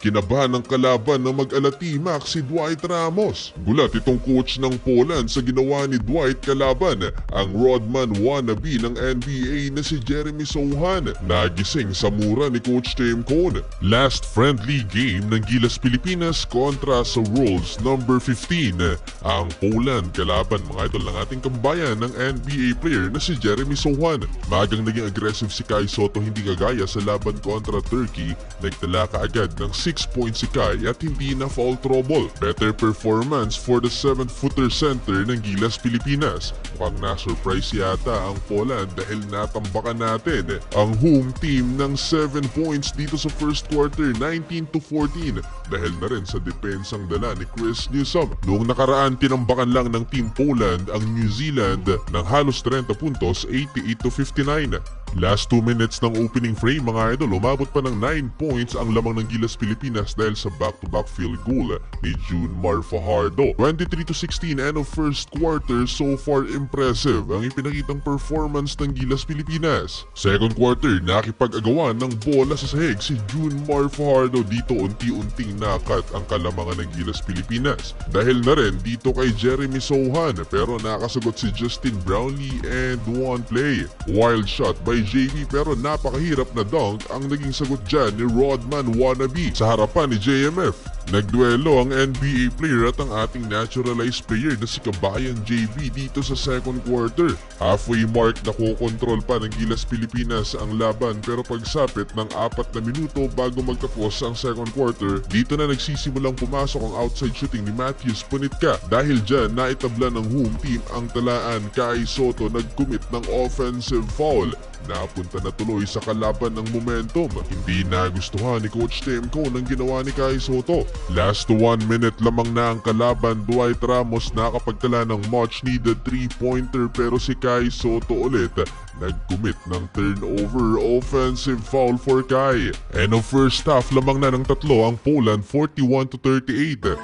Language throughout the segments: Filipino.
Kinabahan ng kalaban na mag-alatimak si Dwight Ramos. Gulat itong coach ng Poland sa ginawa ni Dwight kalaban ang Rodman wannabe ng NBA na si Jeremy Sohan. Nagising sa mura ni Coach Tim Cone. Last friendly game ng Gilas Pilipinas kontra sa Wolves number 15. Ang Poland kalaban mga idol ng ating kambayan ng NBA player na si Jeremy Sohan. Magang naging aggressive si Kai Sotto, hindi kagaya sa laban kontra Turkey. Nagtala kaagad ng 6 points si Kai at hindi na foul trouble. Better performance for the 7-footer center ng Gilas Pilipinas. Mukhang na-surprise yata ang Poland dahil natambakan natin ang home team ng 7 points dito sa first quarter, 19-14. Dahil na rin sa depensang dala ni Chris Newsome. Noong nakaraan, tinambakan lang ng Team Poland ang New Zealand ng halos 30 puntos, 88-59. Last 2 minutes ng opening frame mga idol, umabot pa ng 9 points ang lamang ng Gilas Pilipinas dahil sa back-to-back field goal ni Junmar Fajardo. 23-16 end of first quarter, so far impressive ang ipinakitang performance ng Gilas Pilipinas. Second quarter, nakipag-agawan ng bola sa sahig si Junmar Fajardo. Dito unti-unting nakat ang kalamangan ng Gilas Pilipinas. Dahil na rin dito kay Jeremy Sohan, pero nakasagot si Justin Brownlee and one play. Wild shot by JB pero napakahirap na dunk ang naging sagot dyan ni Rodman wannabe sa harapan ni JMF. Nagduelo ang NBA player at ang ating naturalized player na si Kabayan JB dito sa second quarter. Halfway mark na kukontrol pa ng Gilas Pilipinas ang laban pero pagsapit ng 4 na minuto bago magtapos ang second quarter, dito na nagsisimulang pumasok ang outside shooting ni Matthews Punitka. Dahil dyan, naitabla ng home team ang talaan. Kai Sotto nag-commit ng offensive foul. Napunta na tuloy sa kalaban ng momentum. Hindi nagustuhan ni Coach Tim Cone ang ginawa ni Kai Sotto. Last 1 minute lamang na ang kalaban. Dwight Ramos nakapagtala ng much needed 3-pointer pero si Kai Sotto ulit nag-commit ng turnover, offensive foul for Kai. End of first half lamang na ng tatlo ang Poland, 41-38.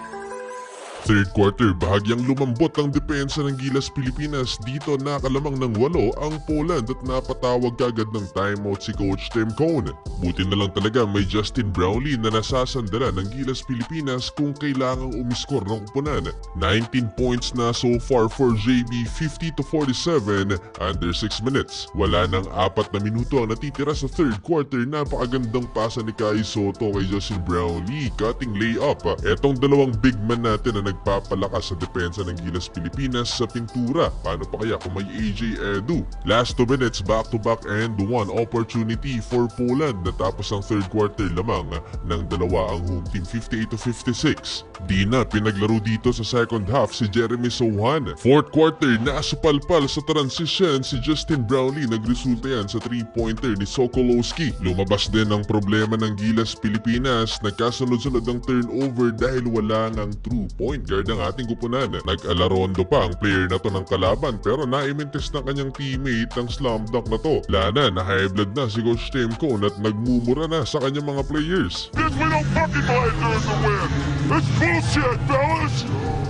Third quarter, bahagyang lumambot ang depensa ng Gilas Pilipinas. Dito nakalamang ng 8 ang Poland at napatawag kagad ng timeout si Coach Tim Cone. Buti na lang talaga may Justin Brownlee na nasasandala ng Gilas Pilipinas kung kailangang umiskor ng kupunan. 19 points na so far for JB, 50-47 under 6 minutes. Wala nang 4 na minuto ang natitira sa third quarter. Napakagandang pasa ni Kai Sotto kay Justin Brownlee, cutting layup. Etong dalawang big man natin na nagpapalakas sa depensa ng Gilas Pilipinas sa pintura. Paano pa kaya kung may AJ Edu? Last 2 minutes, back-to-back and one opportunity for Poland. Natapos ang third quarter lamang ng dalawa ang home team, 58-56. Di na pinaglaro dito sa second half si Jeremy Sohan. Fourth quarter, nasupalpal sa transition si Justin Brownlee. Nagresulta yan sa 3-pointer ni Sokolowski. Lumabas din ang problema ng Gilas Pilipinas. Nagkasunod-sunod ang turnover dahil wala ng true point guard ang ating kupunan. Nag-alarondo pa ang player na to ng kalaban pero naimintis ng kanyang teammate ang slam dunk na to. Lana, na-high blood na si Coach Tim Cone at nagmumura na sa kanyang mga players. We don't fucking buy it during the win. It's bullshit, fellas!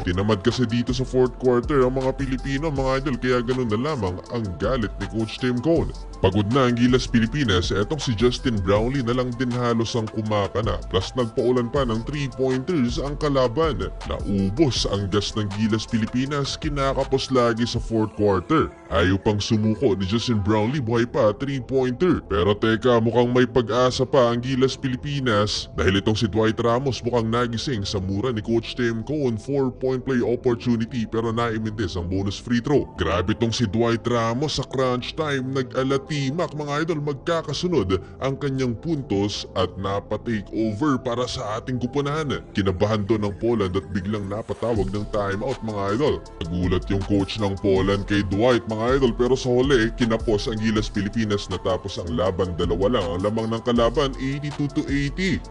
Tinamad kasi dito sa fourth quarter ang mga Pilipino mga idol kaya ganun na lamang ang galit ni Coach Tim Cone. Pagod na ang Gilas Pilipinas, etong si Justin Brownlee na lang din halos ang kumakana. Plus nagpaulan pa ng 3-pointers ang kalaban. Naubos ang gas ng Gilas Pilipinas, kinakapos lagi sa fourth quarter. Ayaw pang sumuko ni Justin Brownlee, buhay pa 3-pointer. Pero teka, mukhang may pag-asa pa ang Gilas Pilipinas dahil itong si Dwight Ramos mukhang nagising sa mura ni Coach Tim Cone. 4-point play opportunity pero naimintis ang bonus free throw. Grabe itong si Dwight Ramos sa crunch time, nag-alatimak mga idol, magkakasunod ang kanyang puntos at napa-take over para sa ating kupunan. Kinabahan to ng Poland at biglang napatawag ng timeout mga idol. Nagulat yung coach ng Poland kay Dwight mga idol pero sa huli kinapos ang Gilas Pilipinas. Natapos ang laban, 2 lang ang lamang ng kalaban, 82-80.